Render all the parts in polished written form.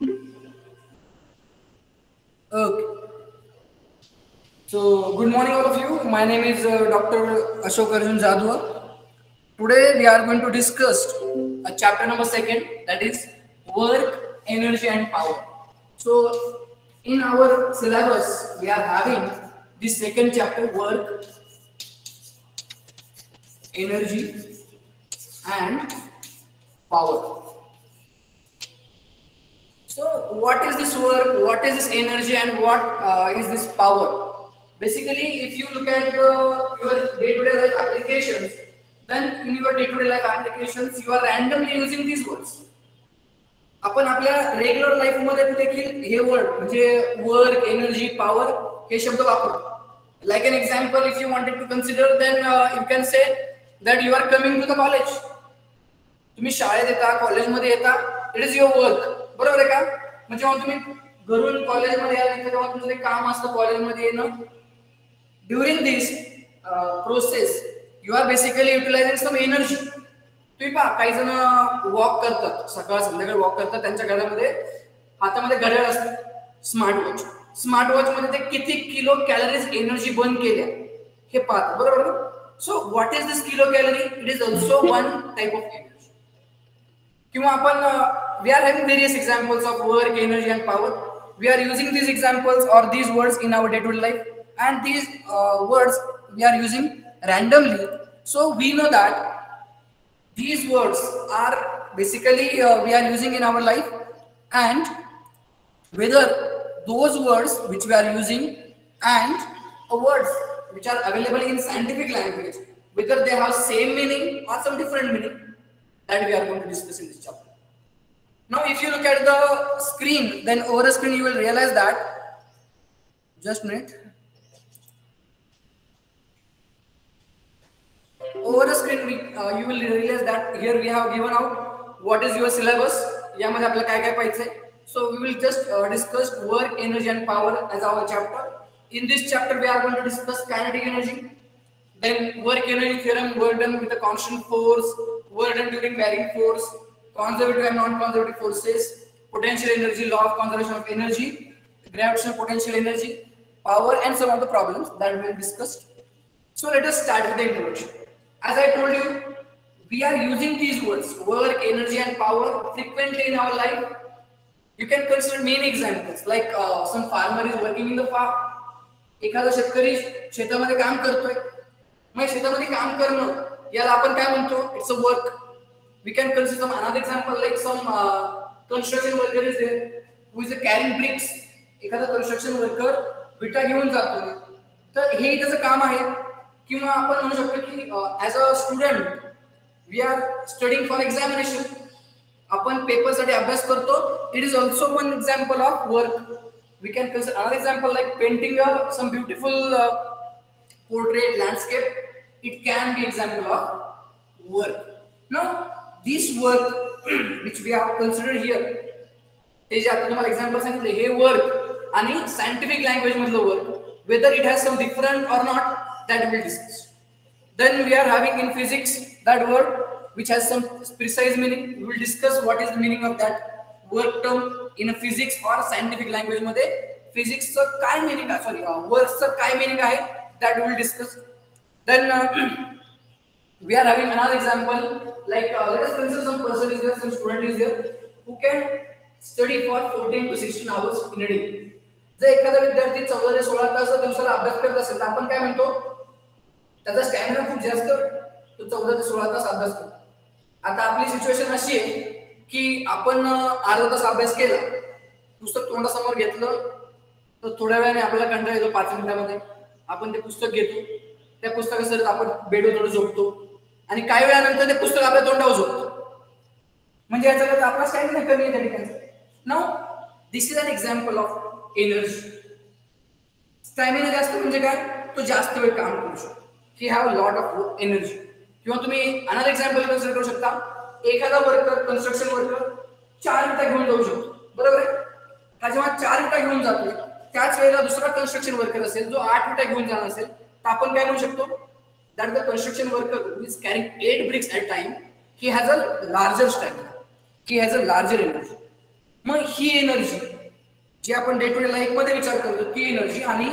Okay. So, good morning, all of you. My name is Dr. Ashok Arjun Jadua. Today, we are going to discuss chapter number second, that is work, energy, and power. So, in our syllabus, we are having the second chapter, work, energy, and power. So, what is this work? What is this energy? And what is this power? Basically, if you look at your day-to-day life applications, then in your day-to-day life applications, you are randomly using these words. आपण आपल्या regular life मध्ये देखील हे word म्हणजे work, energy, power हे शब्द वापरतो. Like an example, if you wanted to consider, then you can say that you are coming to the college. तुम्ही शाळेत येता, कॉलेजमध्ये येता, इट इज युअर वर्क. बरोबर आहे का? म्हणजे जेव्हा तुम्ही घरून कॉलेजमध्ये याल तेव्हा तुमचं ते काम असतं कॉलेजमध्ये येणं. During this process you are basically utilizing some energy. तुम्ही पहा, काही जण वॉक करतात, सकाळ संध्याकाळी वॉक करतात, त्यांच्या घरामध्ये हातामध्ये घड्याळ असतं, स्मार्ट वॉच. स्मार्ट वॉच मध्ये ते किती किलो कॅलरीज एनर्जी बर्न केल्या हे पाहतात. बरोबर ना? सो what is this kilo calorie? It is also one type of energy. किंवा आपण we are having various examples of work, energy, and power. We are using these examples or these words in our day-to-day life, and these words we are using randomly. So we know that these words are basically we are using in our life, and whether those words which we are using and words which are available in scientific language, whether they have same meaning or some different meaning, that we are going to discuss in this chapter. Now, if you look at the screen, then over the screen you will realize that, just a minute. Over the screen, you will realize that here we have given out what is your syllabus. यामध्ये आपल्याला काय काय पाहिजे. So we will just discuss work, energy, and power as our chapter. In this chapter, we are going to discuss kinetic energy, then work energy theorem, work done with a constant force, work done during varying force, conservative and non-conservative forces, potential energy, law of conservation of energy, gravitational potential energy, power, and some of the problems that we will discuss. So let us start with the introduction. As I told you, we are using these words, work, energy, and power, frequently in our life. You can consider many examples, like some farmer is working in the farm. एखादा शेतकरी शेतामध्ये काम करतोय. मग शेतामध्ये काम करणं याला आपण काय म्हणतो? It's a work. We can consider some another example, like some construction worker is there who is carrying bricks. एखादा construction worker विटा घेऊन जातो, तर हे त्याचं काम आहे. किंवा आपण म्हणू शकतो की as a student we are studying for examination. आपण पेपर साठी अभ्यास करतो. It is also one example of work. We can consider another example like painting some beautiful portrait, landscape. It can be example of work. Now, this work which we have considered here, हे जे आता तुम्हाला example सांगितले, हे work आणि scientific language मधलं work, whether it has some different or not, that we will discuss. Then we are having in physics that word which has some precise meaning. We will discuss what is the meaning of that work term in a physics or scientific language मध्ये. Physics चं काय meaning आहे, sorry वर्कचं काय meaning आहे, that we will discuss. Then we are having another example, like let us consider some person is there, some student is there who can study for 14 to 16 hours in a day. जर एखादा विद्यार्थी 14 ते 16 तास दिवसाला अभ्यास करत असेल तर आपण काय म्हणतो? त्याचा स्टॅमिना खूप जास्त, तो 14 ते 16 तास अभ्यास करतो. आता आपली सिच्युएशन अशी आहे की आपण अर्धा तास अभ्यास केला, पुस्तक तोंडासमोर घेतलं, तर थोड्या वेळाने आपल्याला कंटाळा येतो. 5 मिनिटांमध्ये आपण ते पुस्तक घेतो, त्या पुस्तकासोबत आपण बेडवर थोडं झोपतो, आणि काही वेळानंतर ते पुस्तक आपल्या तोंडावर झोपतो. म्हणजे याचा अर्थ आपला स्टॅमिना कमी आहे त्या ठिकाणी. Now this is an example of energy. Stamina जास्त म्हणजे काय? तो जास्त वेळ काम करू शकतो. He have lot of energy. किंवा तुम्ही अनदर एक्झाम्पल कन्सिडर करू शकता, एखादा वर्कर, कन्स्ट्रक्शन वर्कर 4 विटा घेऊन जाऊ शकतो. बरोबर आहे? हा जेव्हा 4 विटा घेऊन जातो, त्याच वेळेला दुसरा कन्स्ट्रक्शन वर्कर असेल जो 8 विटा घेऊन जाणार असेल, तर आपण काय म्हणू शकतो? That the construction worker who is carrying 8 bricks at a time, he has a larger stamina, he has a larger energy. मग ही एनर्जी जी आपण डे टू डे लाईफ मध्ये विचार करतो ती एनर्जी आणि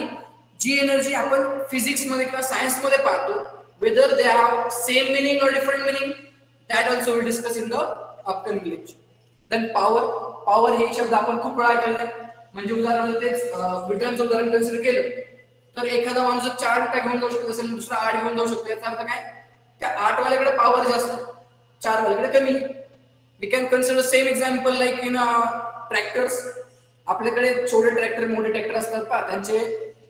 जी एनर्जी आपण फिजिक्स मध्ये किंवा सायन्स मध्ये पाहतो, whether they have same meaning or different meaning, that also will discuss in the upcoming lecture. Then power. Power हे शब्द आपण खूप वेळा ऐकले. म्हणजे उदाहरणार्थ तेच विटांचं उदाहरण कन्सिडर केलं तर एखादा माणूस 4 विटा घेऊन जाऊ शकतो असेल, दुसरा 8 घेऊन जाऊ शकतो. याचा अर्थ काय, त्या 8 वाल्याकडे पॉवर जास्त, 4 वाल्याकडे कमी. We can consider same example like in tractors. आपल्याकडे छोटे ट्रॅक्टर मोठे ट्रॅक्टर असतात पहा, त्यांचे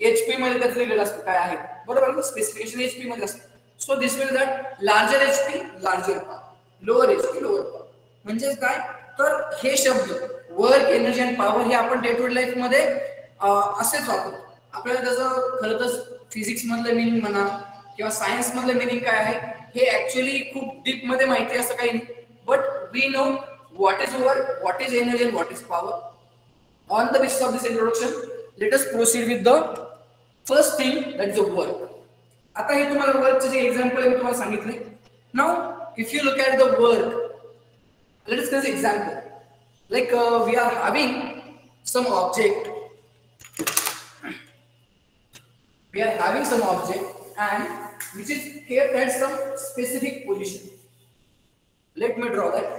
एचपी मध्ये त्याच वेगळं असतं काय आहे, बरोबर. स्पेसिफिकेशन एचपी मध्ये असतं. So this means that larger HP larger power, lower HP lower power. म्हणजे काय, तर हे शब्द वर्क, एनर्जी आणि पॉवर हे आपण डे टू डे लाईफ मध्ये असेच वापरतो. आपल्याला त्याचं खरं तर फिजिक्स मधलं मिनिंग म्हणा किंवा सायन्स मधलं मिनिंग काय आहे हे ऍक्च्युअली खूप डीप मध्ये माहिती असं काही नाही. But we know what is work, what is energy and what is power. On the basis of this introduction, let us proceed with the first thing, that is the work. आता हे तुम्हाला वर्कचे जे example मी तुम्हाला सांगितले. Now if you look at the work, let us take example like we are having some object, we are having some object and which is kept at some specific position. Let me draw that.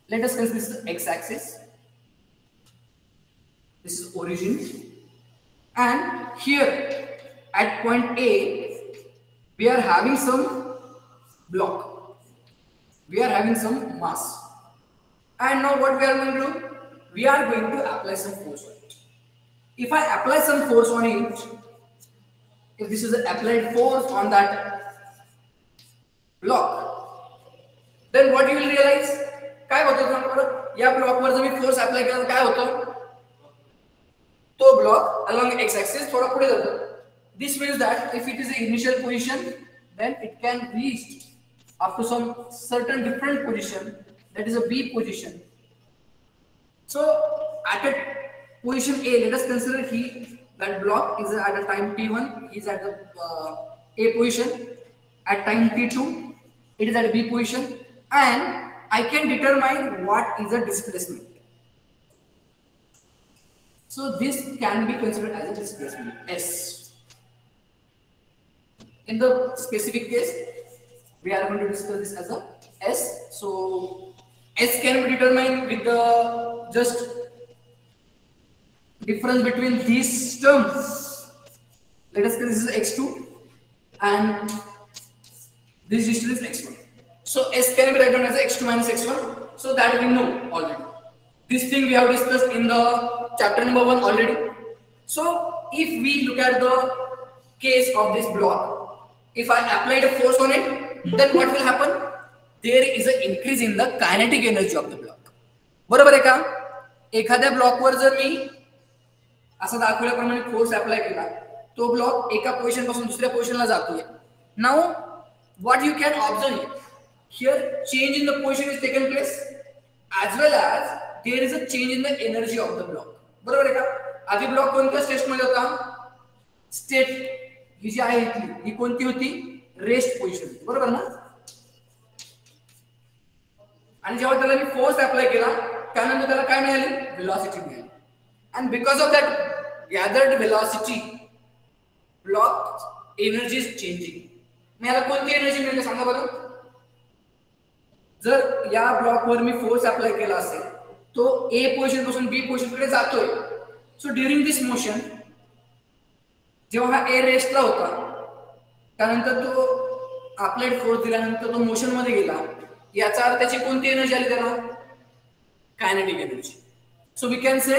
Let us consider this x-axis. This is origin, and here at point A we are having some block, we are having some mass, and now what we are going to do, we are going to apply some force on it. If I apply some force on it, if this is an applied force on that block, then what you will realize, काय होतं, या ब्लॉकवर जर मी force apply केला तर काय होतं, तो block along x axis थोडा पुढे जातो. This means that if it is a initial position then it can reach up to some certain different position, that is a B position. So at a position A, let us consider that block is at a time t1 is at the A position, at time t2 it is at B position, and I can determine what is the displacement. So this can be considered as a displacement S. In the specific case, we are going to discuss this as a S. So S can be determined with the just difference between these terms. Let us consider this is x2 and this distance is x1. So S can be written as x2 minus x1. So that we know already. This thing we have discussed in the chapter number 1 already. So if we look at the case of this block, if I apply a force on it, then what will happen? There is an increase in the kinetic energy of the block. बरोबर आहे का? एखाद्या ब्लॉकवर जर मी असं दाखवल्याप्रमाणे force apply केला, तो block एका पोझिशन पासून दुसऱ्या पोझिशनला जातोय. Now what you can observe here, change in the position is taken place as well as there is a change in the energy of the block. बरोबर आहे का? आधी ब्लॉक कोणत्या स्टेट मध्ये होता? स्टेट ही जी आहे ही कोणती होती? रेस्ट पोझिशन, बरोबर ना? आणि जेव्हा त्याला मी फोर्स अप्लाय केला त्यानंतर त्याला काय मिळाली? वेलोसिटी मिळाली. and because of that gathered velocity block energy is changing. मला कोणती एनर्जी मिळते सांगा बरं? जर या ब्लॉकवर मी फोर्स अप्लाय केला असेल, तो ए पोझिशन पासून बी पोझिशन कडे जातोय. सो ड्युरिंग दिस मोशन, जेव्हा हा ए रेस्टला होता त्यानंतर तो अप्लाइड फोर्स दिल्यानंतर तो मोशन मध्ये गेला, याचा अर्थ त्याची कोणती एनर्जी आली त्याला? Kinetic energy. So we can say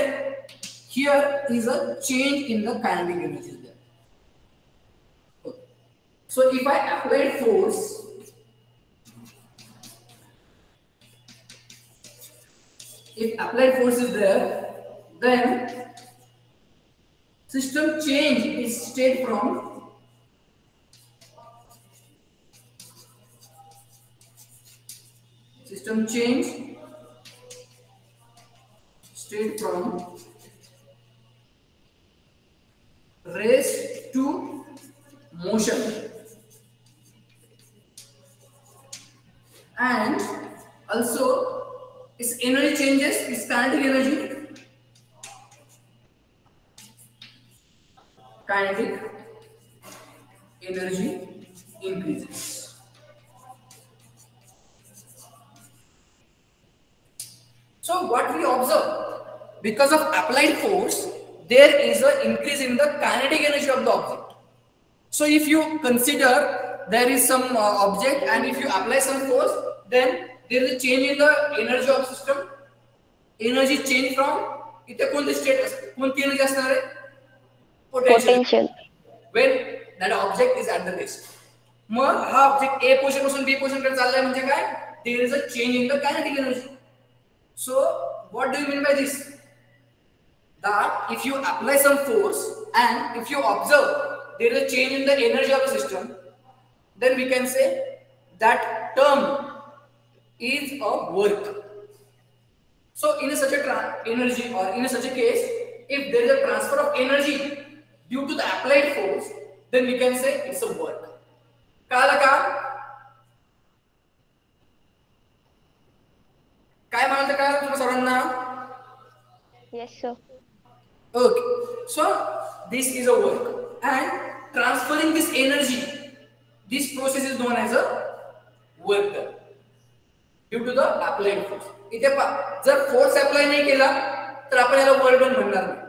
here is a change in the kinetic energy. So if I apply force, if applied force is there, then system change its state from rest to motion. And also its energy changes, its kinetic energy increases. So what we observe, because of applied force, there is an increase in the kinetic energy of the object. So if you consider there is some object and if you apply some force, then there is a change in the energy of system. Energy change from इथे कोणती state कोणती energy असणार आहे? Potential. when that object is at the rest. मग हा object A position पासून B position कडे चाललाय म्हणजे काय? there is a change in the kinetic energy. So what do you mean by this? That if you apply some force and if you observe there is a change in the energy of the system, then we can say that term is a work. So in such a energy or in such a case, if there is a transfer of energy due to the applied force, then we can say it's a work. कळलं का? काय म्हणायचं काय तुम्हाला सर्वांना? Yes sir. Okay, so this is a work and transferring this energy, this process is known as a work done due to the applied force. इथे जर force apply नाही केला तर आपण याला वर्क डन म्हणणार नाही.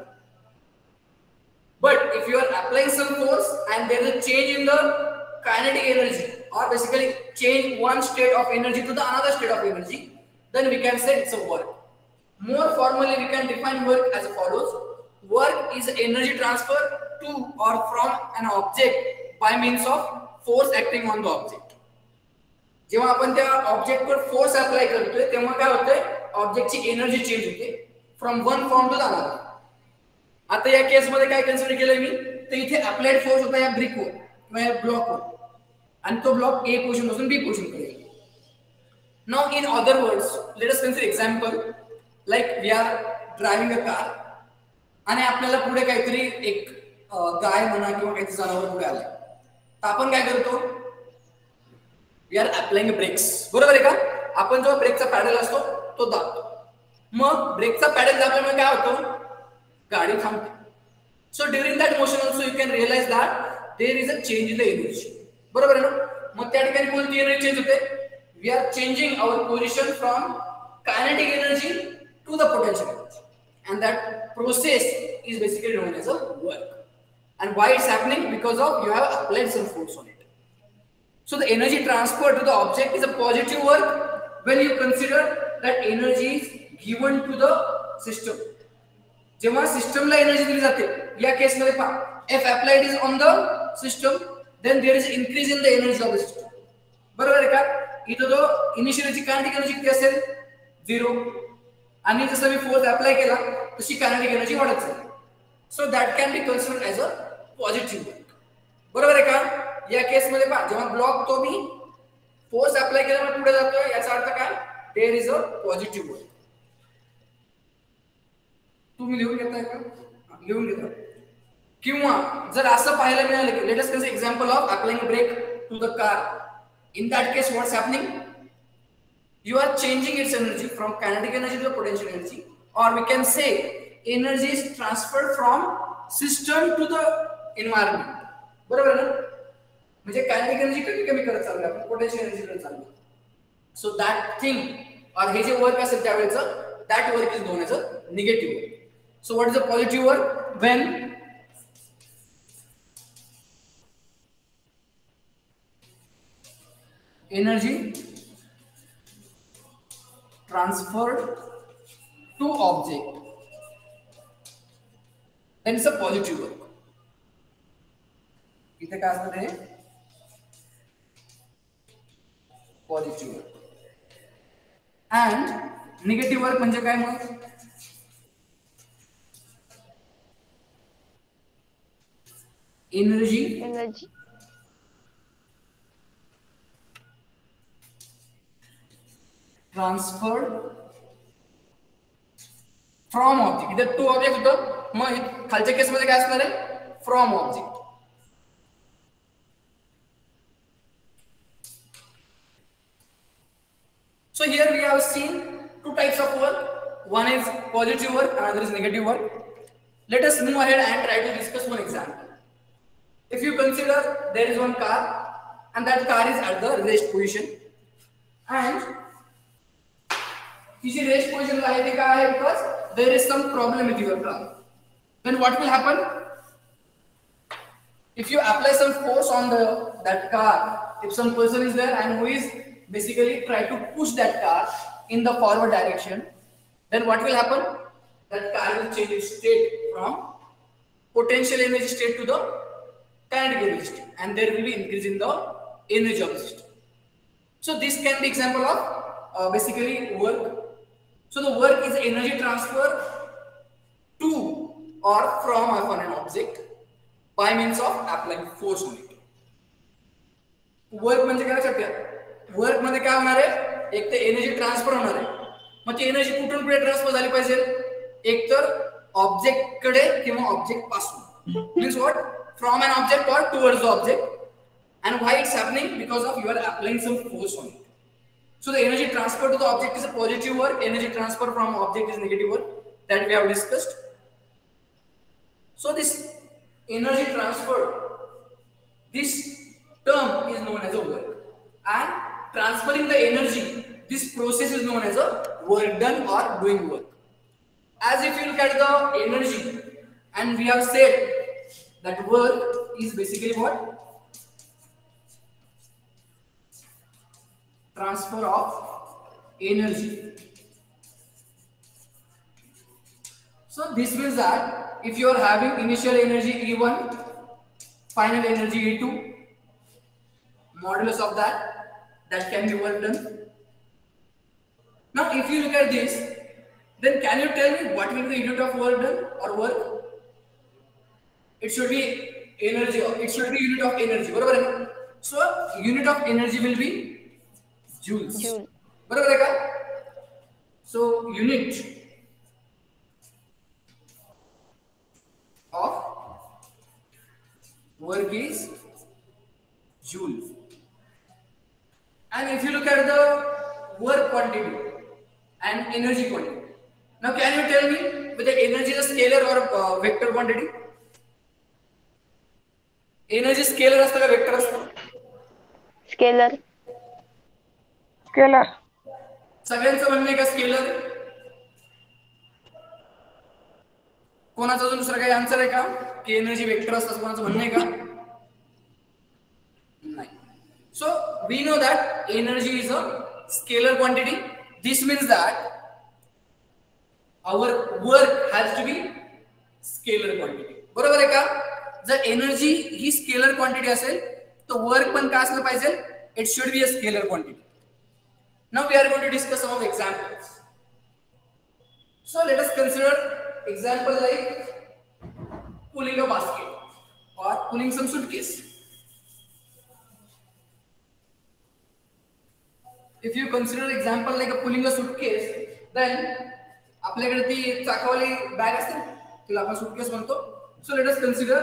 But if you are applying some force and there is a change in the kinetic energy or basically change one state of energy to the another state of energy, then we can say it's a work. More formally we can define work as follows. Work is energy transfer to or from an object by means of force acting on the object. जेव्हा आपण त्या object वर force apply करतोय तेव्हा काय होतंय? ऑब्जेक्टची energy change होते from one form to the another. आता या केस मध्ये काय कन्सिडर केलंय मी? तर इथे अप्लाइड फोर्स होता या ब्रिक वर किंवा या ब्लॉक वर आणि तो ब्लॉक ए पोझिशन पासून बी पोझिशन कडे गेला. Now in other words let us consider example like we are driving a car आणि आपल्याला पुढे काहीतरी एक गाय म्हणा किंवा काहीतरी जनावर पुढे आलं तर आपण काय करतो? We are applying brakes. बरोबर आहे का? आपण जो ब्रेकचा पॅडल असतो तो दाबतो. मग ब्रेकचा पॅडल दाबल्यामुळे काय होतं? गाडी थांबते. So during that motion also you can realise that there is a change in the energy. बरोबर आहे ना? मग त्या ठिकाणी कोणती एनर्जी चेंज होते? We are changing our position from kinetic energy to the potential energy and that process is basically known as a work. And why it's happening? Because of you have applied some force on it. So the energy transfer to the object is a positive work when you consider that energy is given to the system. जेव्हा सिस्टमला energy दिली जाते या case मध्ये पहा if applied is on the system then there is increase in the energy of the system. बरोबर आहे का? इथं जो इनिशियली कायनेटिक एनर्जी किती असेल? 0. आणि जसं मी फोर्स अप्लाय केला तशी कायनेटिक एनर्जी वाढत जाते. So that can be considered as a positive work. बरोबर आहे का? या केस मध्ये पहा जेव्हा ब्लॉक तो मी फोर्स अप्लाय केल्यामुळे पुढे जातोय याचा अर्थ काय? There is a positive work. तुम्ही लिहून घेताय का? लिहून घेता. किंवा जर असं पाहायला मिळालं की let us consider example of applying brake to the car. In that case what's happening? You are changing its energy from kinetic energy to potential energy, or we can say energy is transferred from system to the environment. बरोबर ना? म्हणजे kinetic energy कमी करत चाललोय आपण potential energy कडे चाललोय. So that thing or हे जे वर्क असेल त्यावेळेचं that work is known as a negative work. So what is the positive work? When energy transferred to object, then it's a positive work. इथे काय असणार आहे? Positive work. And negative work म्हणजे काय? मग एनर्जी transferred from object. इथे to object होतं मग खालच्या case मध्ये काय असणार आहे? From object. So here we have seen two types of work. One is positive work, another is negative work. Let us move ahead and try to discuss one example. If you consider there is one car and that car is at the rest position and किसी rest position ला है क्या है because there is some problem with your car. Then what will happen? If you apply some force on that car, if some person is there and who is basically try to push that car in the forward direction, then what will happen? That car will change its state from potential energy state to the kinetic energy state, and there will be increase in the energy of the system. So this can be example of basically work. So the work is energy transfer to or from an object by means of applying force on it. Work म्हणजे काय लक्षात work मध्ये काय होणार आहे एक तर energy transfer होणार आहे मग ती एनर्जी कुठून कुठे ट्रान्सफर झाली पाहिजे एक तर ऑब्जेक्ट कडे किंवा ऑब्जेक्ट पासून means what from an object or towards the object and why it's happening because of you are applying some force on it. So the energy transfer to the object is a positive work, energy transfer from object is negative work that we have discussed. So this energy transfer, this term is known as a work, and transferring the energy, this process is known as a work done or doing work. As if you look at the energy, and we have said that work is basically what? Transfer of energy. So this means that if you are having initial energy E1, final energy E2, modulus of that can be work done. Now if you look at this, then can you tell me what will be the unit of work done or work? It should be energy, it should be unit of energy. Barabar? So unit of energy will be joules. Barabar hai ka? So unit of work is joule. And if you look at the work quantity and energy quantity, now can you tell me whether energy is a scalar or vector quantity? Energy scalar असतं का vector असतं? Scalar. Scalar. सगळ्यांचं म्हणणं आहे का scalar? कोणाचा अजून दुसरा काही आन्सर आहे का की एनर्जी वेक्टर असतं कोणाचं म्हणणं आहे का? नाही. So we know that energy is a scalar quantity. This means that our work has to be scalar quantity. बरोबर आहे का? जर एनर्जी ही स्केलर क्वांटिटी असेल तर वर्क पण काय असलं पाहिजे? It should be a scalar quantity. Now we are going to discuss some of the examples. So let us consider example like pulling a basket or pulling some suitcase. If you consider example like a pulling a suitcase, then आपल्याकडे ती चाकावाली bag असते तिला आपण suitcase म्हणतो. So let us consider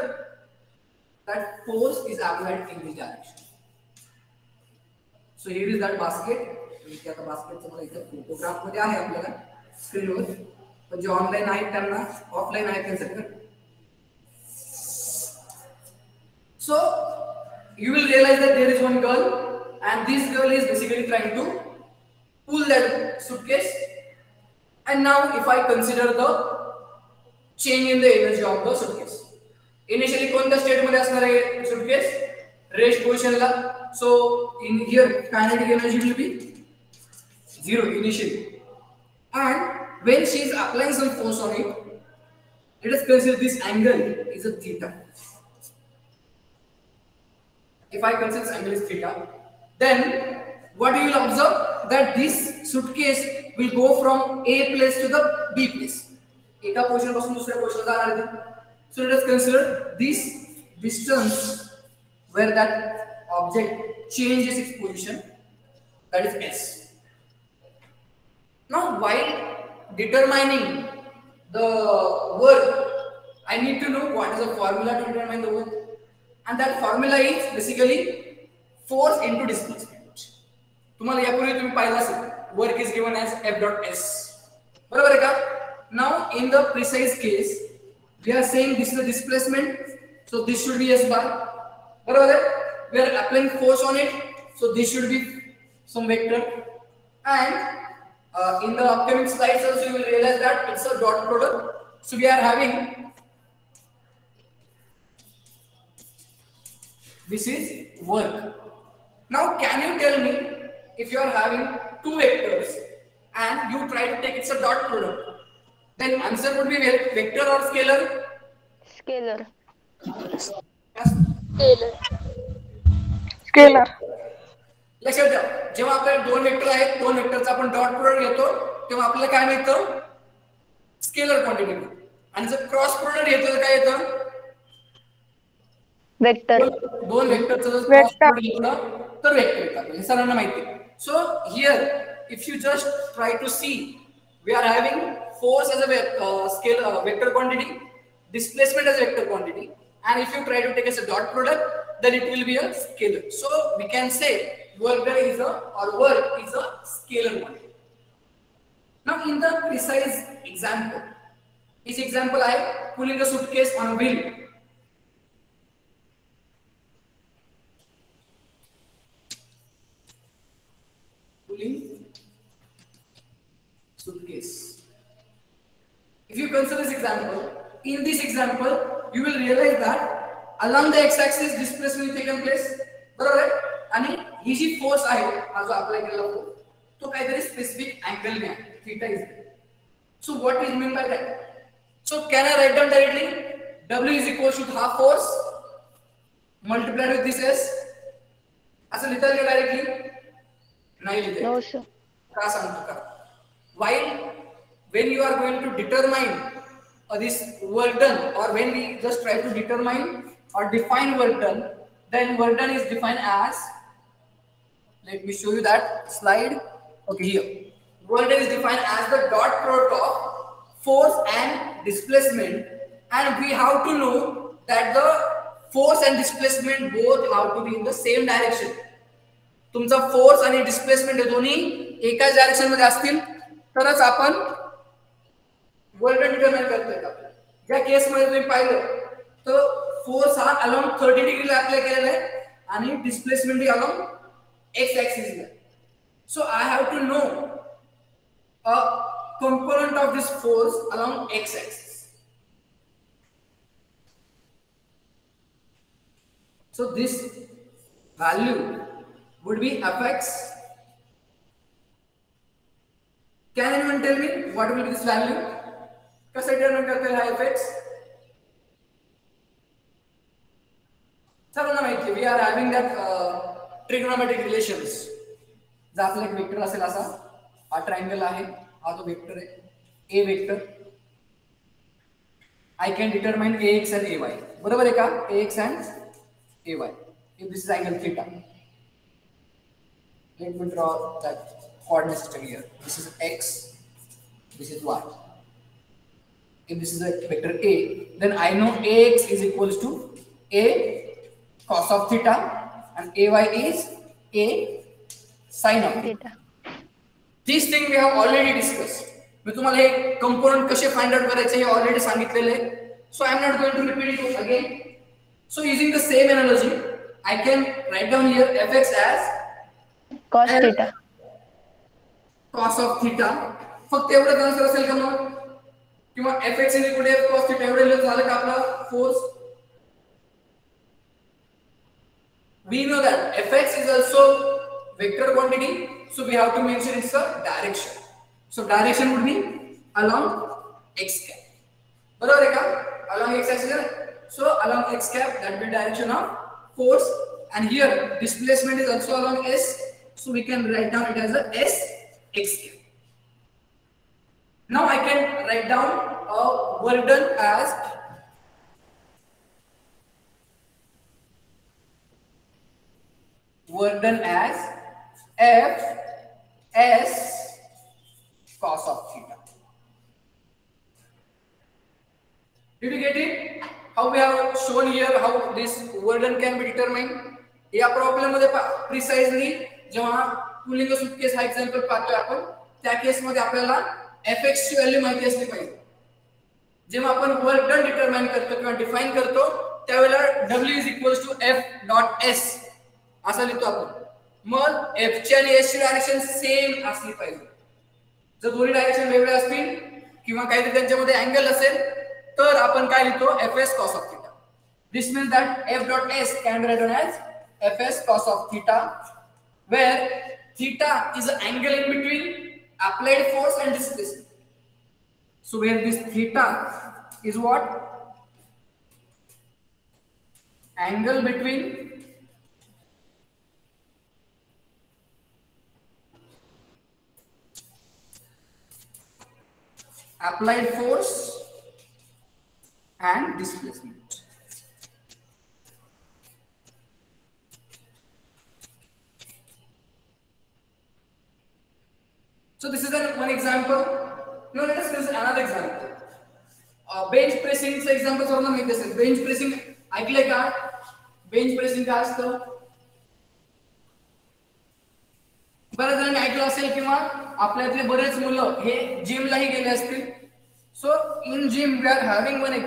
that force is applied in this direction. So here is that basket. इथे आता बास्केटचं मला इथे फोटोग्राफ मध्ये आहे आपल्याला स्क्रीनवर पण जे ऑनलाइन आहेत त्यांना ऑफलाइन आहेत त्यांच्याकडे. So you will realize that there is one girl and this girl is basically trying to pull that suitcase. And now if I consider the change in the energy of the suitcase, initially कोणत्या state मध्ये असणार आहे suitcase? Rest position ला. So in here kinetic energy will be zero initially, and when she is applying some force on it, let us consider this angle is a theta. If I consider this angle is theta, then what you will observe that this suitcase will go from A place to the B place. एका position पासून दुसऱ्या पोझिशनला जाणार आहे. So let us consider this distance where that object changes its position, that is S. Now while determining the work, I need to know what is the formula to determine the work, and that formula is basically force into displacement. तुम्हाला यापूर्वी तुम्ही पाहिलं असेल work is given as F dot S. बरोबर आहे का? Now in the precise case we are saying this is the displacement, so this should be S bar. बरोबर आहे? We are applying force on it, so this should be some vector. And in the upcoming slides also you will realize that it's a dot product. So we are having, this is work. Now can you tell me, if you are having two vectors and you try to take it's a dot product, then answer would be vector or scalar? Scalar. Scalar. Scalar. लक्षात घ्या, जेव्हा आपल्याला दोन vector आहेत, दोन वेक्टरचा आपण dot product घेतो तेव्हा आपल्याला काय मिळतं? स्केलर क्वांटिटी मिळते. आणि जर क्रॉस प्रोडक्ट घेतो तर काय येतं? Vector. दोन वेक्टरचा जर क्रॉस प्रोडक्ट घेतलं तर वेक्टर येतात, हे सर्वांना माहिती आहे. So here if you just try to see, we are having force as a scalar vector quantity, displacement as a vector quantity, and if you try to take as a dot product, then it will be a scalar. So we can say work is a scalar quantity. Now in the precise example, this example I am pulling a suitcase on a wheel. Pulling suitcase. If you consider this example, in this example you will realize that along the x-axis displacement taken place, बरोबर आहे? आणि ही जी force आहे, हा जो apply केलेला force, तो काहीतरी specific angle ने आहे, theta is there. So what is mean by that? So can I write down directly W is equal to half force multiplied with this S? असं लिहिता येईल डायरेक्टली? नाही लिहिता No, येत. sir. का सांगतो का? While when you are going to determine this work done, or when we just try to determine or define work done, then work done is defined as, let me show you that slide. Okay, here work done is defined as the dot product of force and displacement, and we have to know that the force and displacement both have to be in the same direction. तुमचा force आणि displacement हे दोन्ही एकाच direction मध्ये असतील तरच आपण work done determine करता येईल आपल्याला. या केस मध्ये तुम्ही पाहिलं तर फोर्स हा अलोंग 30 डिग्रीला अप्लाय केलेला आहे आणि डिस्प्लेसमेंट ही अलोंग एक्स ऍक्सिस ला. So I have to know a component of this force along X axis. सो दिस value would be fx. Can anyone tell me what will be this value? कैसे determine करते हैं fx? सर्वांना माहिती आहे, we are having that trigonometric relations. जर आपला एक वेक्टर असेल असा, हा ट्रायंगल आहे, हा तो वेक्टर आहे, a vector, I can determine ax and ay. बरोबर आहे का? ax and ay. If this is angle theta, let me draw that coordinate system here. This is x, this is y. If this is a vector a, then I know ax is equals to a cos of theta and ay is a sin of theta. This thing we have already discussed. मी तुम्हाला हे component कसे find out करायचे हे already सांगितलेले आहे. So I am not going to repeat it again. So using the same analogy, I can write down here fx as Cos theta. cos of theta. फक्त एवढं answer असेल का मग? किंवा fx is equal to cos theta एवढं झालं का आपला force? We know that fx is also vector quantity, so we have to mention its direction. So direction would be along x cap. बरोबर है का? Along x axis. So along x cap, that will be direction of force, and here displacement is also along s, so we can write down it as a s x cap. Now I can write down work done as f s cos of theta. Did you get it? How we have shown here how this work done can be determined. या problem मध्ये precisely जेव्हा pulling suitcase हा example पाहतोय आपण, त्या case मध्ये आपल्याला Fx ची व्हॅल्यू माहिती असली पाहिजे. जेव्हा आपण वर्क डन डिटरमाइन करतो किंवा डिफाइन करतो त्यावेळेला W is equals to F dot S असं लिहितो आपण. मग F ची आणि S ची डायरेक्शन सेम असली पाहिजे. जर दोन्ही डायरेक्शन वेगळे असतील किंवा काहीतरी त्यांच्यामध्ये अँगल असेल तर आपण काय लिहितो Fs cos of theta. This means that F dot S can be written as Fs cos of theta, where theta is the angle in between applied force and displacement. So where this theta is what? Angle between applied force and displacement. So this is one example. Now let us consider another example. Bench pressing चे example सर्वांना माहिती असेल. Bench pressing ऐकले का? Bench pressing काय असतं? बऱ्याच जणांनी ऐकलं असेल किंवा आपल्यातले बरेच मुलं हे जिमलाही गेले असतील. So in gym we are having one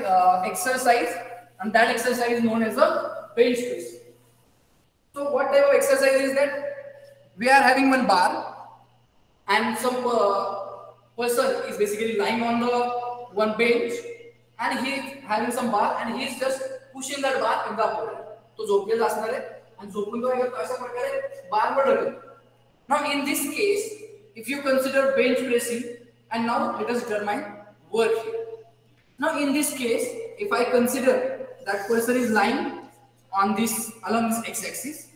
exercise and that exercise is known as a bench press. So what type of exercise is that? We are having one bar and some person is basically lying on the one bench and he is having some bar and he is just pushing that bar in the upward. तो झोपलेला असणार आहे आणि झोपून तो काय करतो अशा प्रकारे बार वर ढकलतो. Now in this case if you consider bench pressing and now let us determine work here. Now in this case if I consider that person is lying on this along this x-axis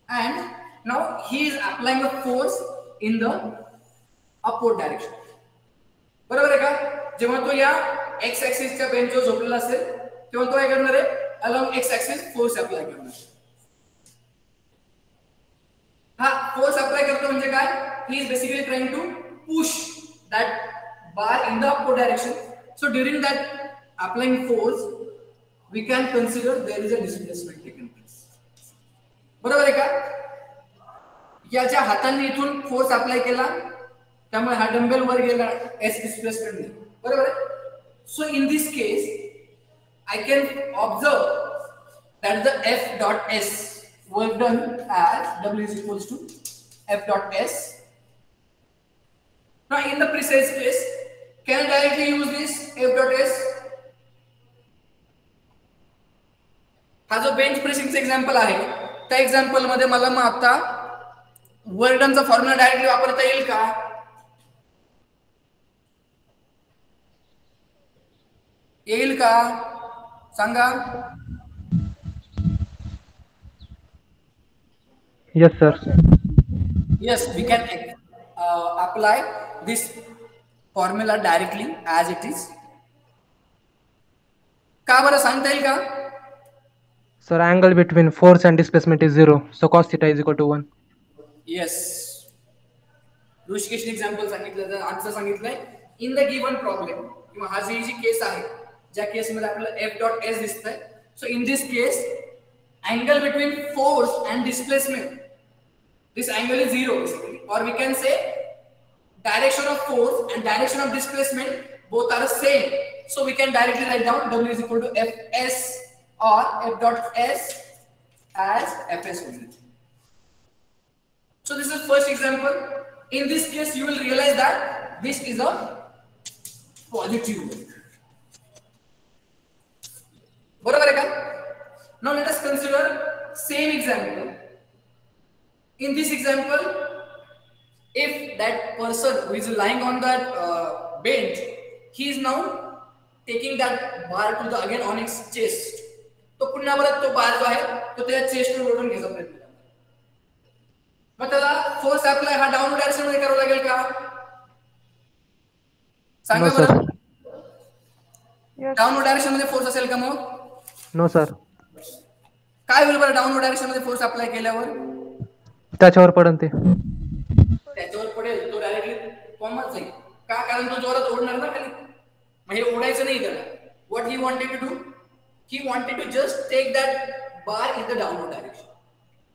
and now he is applying a force in the upward direction. बरोबर आहे का? जेव्हा तो या x axis च्या बेंचवर झोपलेला असेल तेव्हा तो काय करणार आहे along x axis force apply करणार. हा फोर्स अप्लाय करतो म्हणजे काय? he is basically trying to push that bar in the upward direction. So during that applying force we can consider there is a displacement taken place. बरोबर आहे का? याच्या हातांनी इथून फोर्स अप्लाय केला त्यामुळे हा डंबेल वर गेला s डिस्प्लेसमेंट ने. बरोबर आहे? So in this case I can observe that the F dot S was done as W is equals to F dot S. Now in the precise case, can I directly use this F dot S? हा जो bench प्रेसिंगचा example आहे त्या example मध्ये मला मग आता work डनचा formula directly वापरता येईल का? येईल का सांगा? Yes sir. Yes, we can apply this formula directly as it is. का बरं सांगता येईल का? Sir, angle between force and displacement is 0, so cos theta is equal to 1. Yes. ऋषिकेशने example सांगितलं तर आन्सर सांगितलंय. इन द गिवन प्रॉब्लेम किंवा हा जी केस आहे ज्या केस मध्ये आपल्याला F डॉट S दिसतंय. So in this case angle between force and displacement, this angle is 0 basically, or we can say direction of force and direction of displacement both are the same. So we can directly write down W is equal to Fs or F dot S as Fs only. So this is first example. In this case you will realize that this is a positive work. बरोबर आहे का? Now let us consider same example. In this example, if that person who is lying on that bench, he is now taking that bar to the again on his chest. तो पुन्हा परत तो बार जो आहे तो त्याच्या चेस्ट वर ओढून घ्यायचा प्रयत्न करतो. मग त्याला फोर्स अप्लाय हा डाऊनवर्ड डायरेक्शन मध्ये करावा लागेल का? सांगा बरं. डाऊनवर्ड डायरेक्शन मध्ये फोर्स असेल का मग? No sir. काय होईल बरं डाऊनवर्ड डायरेक्शन मध्ये फोर्स अप्लाय केल्यावर? त्याच्यावर पडन ते. त्याच्यावर पडेल तो डायरेक्टली फॉर्मच जाईल. का? कारण तो जोरात ओढणार ना खाली. मग हे ओढायचं नाही त्याला. What he wanted to do? He wanted to just take that bar in the downward direction.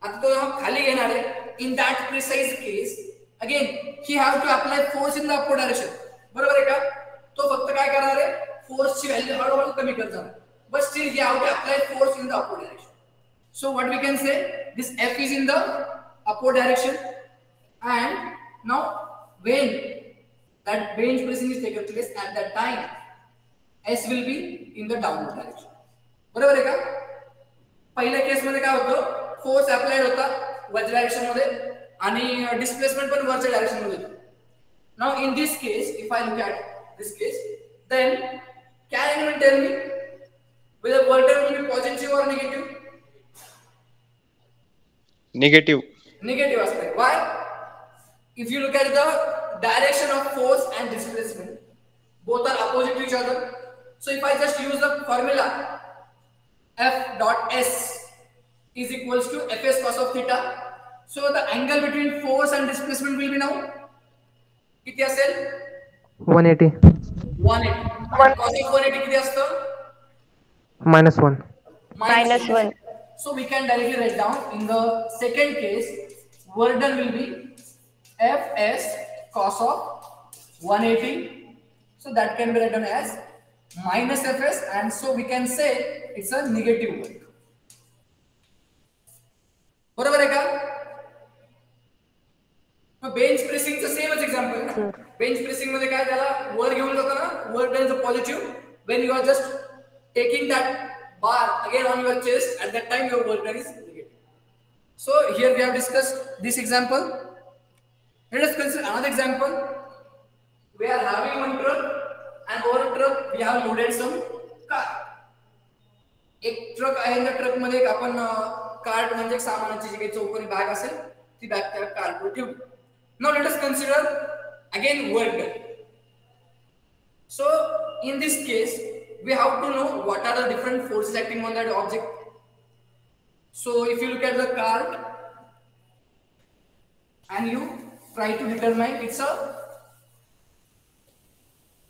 आता तो खाली घेणार आहे. In that precise case again he have to apply force in the upward direction. बरोबर आहे का? तो फक्त काय करणार आहे, फोर्सची व्हॅल्यू हळूहळू कमी करत जाणार. But still he have to apply force in the upward direction. So what we can say, this F is in the upward direction, and now when that bench pressing is taken place at that time, S will be in the downward direction. बरोबर आहे का? पहिल्या case मध्ये काय होतं, force applied होता वरच्या direction मध्ये आणि डिस्प्लेसमेंट पण वरच्या डायरेक्शन मध्ये होतं. Now in this case, if I look at this case, then can anyone tell me whether work done will be positive or negative? Negative. Negative aspect. Why? If you look at the direction of force and displacement, both are opposite to each other. So if I just use the formula F dot S is equals to Fs cos of theta, so the angle between force and displacement will be now किती असेल? 180 180. Cos of 180 किती असतं? -1. -1. So we can directly write down in the second case, work done will be Fs cos of 180. So that can be written as minus Fs, and so we can say it's a negative work. बरोबर आहे का? Bench प्रेसिंगचं सेमच example आहे. Bench pressing मध्ये काय, त्याला वर घेऊन जाताना work done is positive when you are just taking that bar again on your chest, at that time your work done is negative. So here we have discussed this example. Let us consider another example. We are having one truck, and over a truck we have loaded some car. एक truck आहे, त्या truck मध्ये आपण cart म्हणजे सामानाची जी काही चौकोनी bag असेल ती बॅग त्या कार्टवर ठेवू. Now let us consider again work done. So in this case we have to know what are the different forces acting on that object. So if you look at the cart and you try to determine its a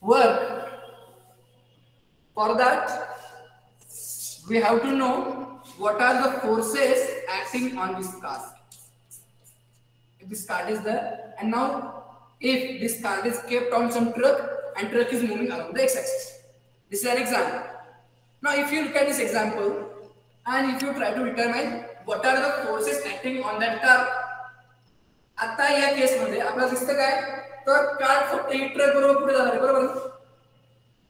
work, for that we have to know what are the forces acting on this cart. If this cart is there, and now if this cart is kept on some truck and truck is moving along the x-axis. This is an example. Now if you look at this example and if you try to determine what are the forces acting on that car, आता या case मध्ये आपल्याला दिसतं काय, तर car फक्त ही truck बरोबर पुढे जाणार आहे. बरोबर,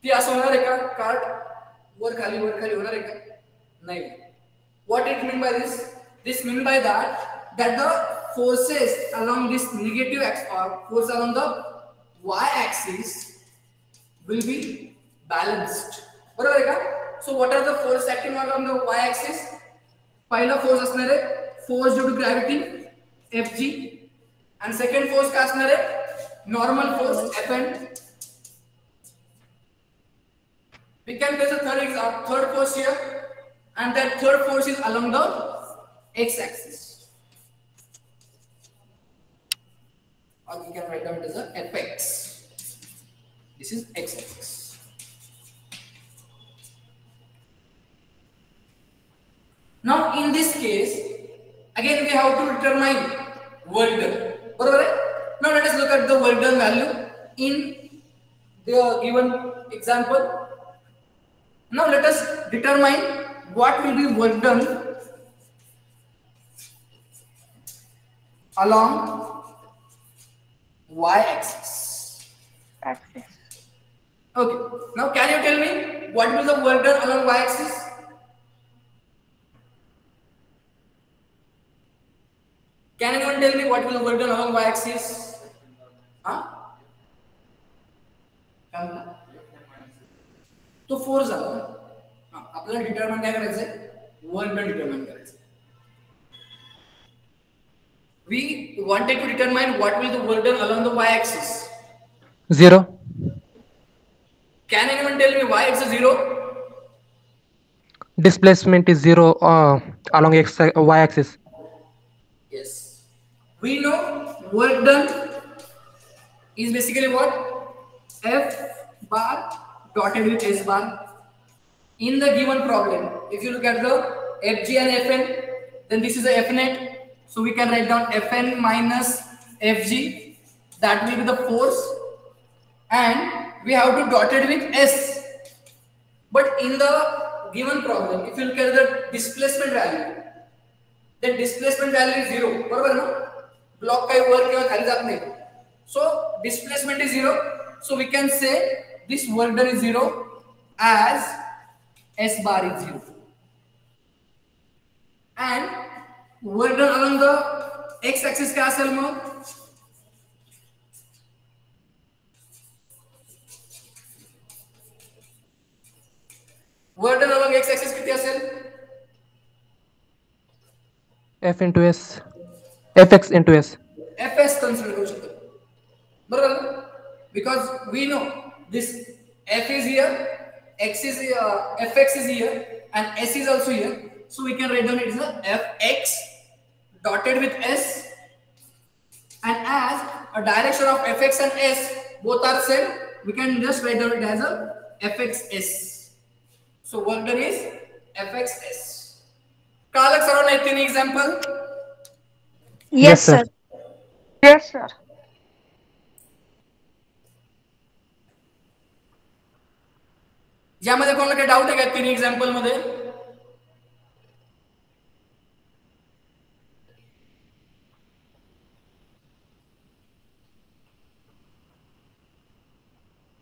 ती असं होणार आहे का, कार्ट वर खाली होणार आहे का? नाही. What it mean by this? This mean by that the forces along this negative axis or force along the y-axis will be balanced. बरोबर आहे का? So what are the forces acting along the y-axis? पहिला force असणार आहे force due to gravity Fg, and second force काय असणार आहे, normal force Fn. We can place a third force here, and that third force is along the x-axis, or we can write down it as a Fx. This is x-axis. Now in this case again we have to determine work done. बरोबर आहे? Now let us look at the work done value in the given example. Now let us determine what will be work done along y-axis. Okay. Now can you tell me what will the work done along y-axis? Can anyone tell me what will the work done along y-axis? तो force झाला ना. आपल्याला determine काय करायचंय, work done determine करायचं. We wanted to determine what will the work done along the y-axis. 0. Can anyone tell me why it's a 0? Displacement is 0 along y-axis. Yes. We know work done is basically what? F bar dotted with S bar. In the given problem, if you look at the Fg and Fn, then this is a F net, so we can write down Fn minus Fg, that will be the force, and we have to dot it with S. But in the given problem, if you look at the displacement value, then displacement value is 0, बरोबर ना? Block काही वर किंवा खाली जात नाही, so displacement is 0, so we can say this work done is 0 as S bar is 0, and work done along the x axis काय असेल मग? Work done along x axis किती असेल? F into S, Fx into S. Fs consider करू शकतो, बरोबर ना? Because we know this F is here, x is Fx is here, and S is also here, so we can write down it as a Fx dotted with S, and as a direction of Fx and S both are same, we can just write down it as a Fxs. So work done is Fxs. Kalak sir on 18 example. Yes, sir. Yes, sir. यामध्ये कोणाला काही doubt आहे का तीन example मध्ये?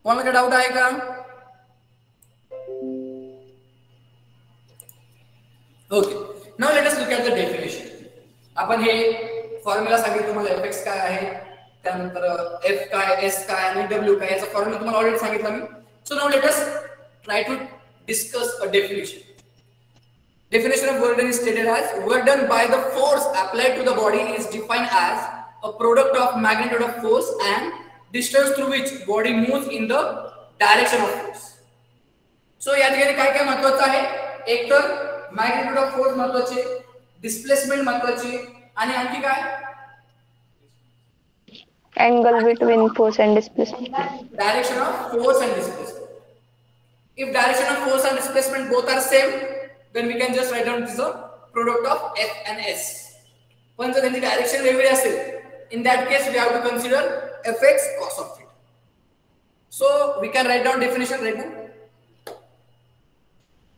कोणाला काही doubt आहे का? Okay, now let us look at the definition. आपण हे फॉर्म्युला सांगितलं तुम्हाला, Fx काय आहे, त्यानंतर F काय, S काय आणि W काय, याचा फॉर्म्युला तुम्हाला ऑलरेडी सांगितला मी. So now let us try to discuss a definition. Definition of work done is stated as work done by the force applied to the body is defined as a product of magnitude of force and distance through which body moves in the direction of force. So या ठिकाणी काय काय महत्त्वाचं आहे? एक तर magnitude of force महत्त्वाचे, displacement महत्त्वाचे, आणि आणखी काय? Angle between force and displacement. Direction of force and displacement. If direction of force and displacement both are same, then we can just write down this is a product of F and S. पण जर त्यांची direction वेगळी असेल, in that case we have to consider Fx cos of theta. So we can write down definition right now.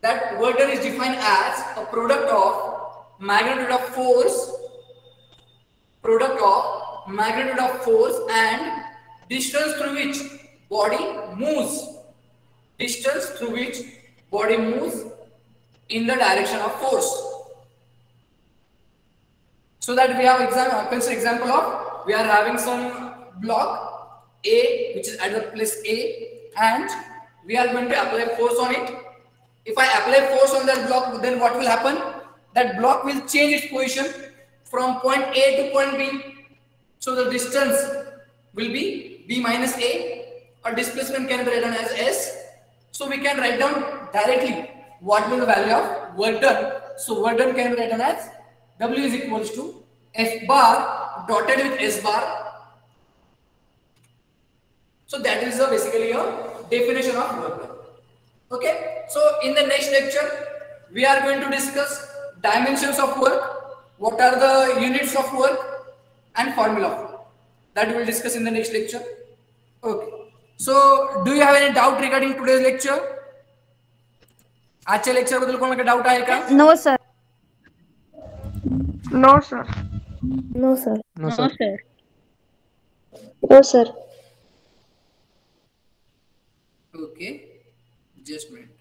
That work done is defined as a product of magnitude of force and distance through which body moves. Distance through which body moves in the direction of force. So that we have consider example of, we are having some block A which is at the place A, and we are going to apply force on it. If I apply force on that block, then what will happen? That block will change its position from point A to point B. So the distance will be B minus A, or displacement can be written as S. So we can write down directly what will the value of work done. So work done can be written as W is equals to F bar dotted with S bar. So that is basically a definition of work done. Okay. So in the next lecture, we are going to discuss dimensions of work, what are the units of work, and formula of work. That we will discuss in the next lecture. Okay. So do you have any doubt regarding today's lecture? आजच्या lecture बद्दल कोणाला doubt आहे का? No, sir. No, sir. No, sir. No, sir. No, sir. Okay, just a minute.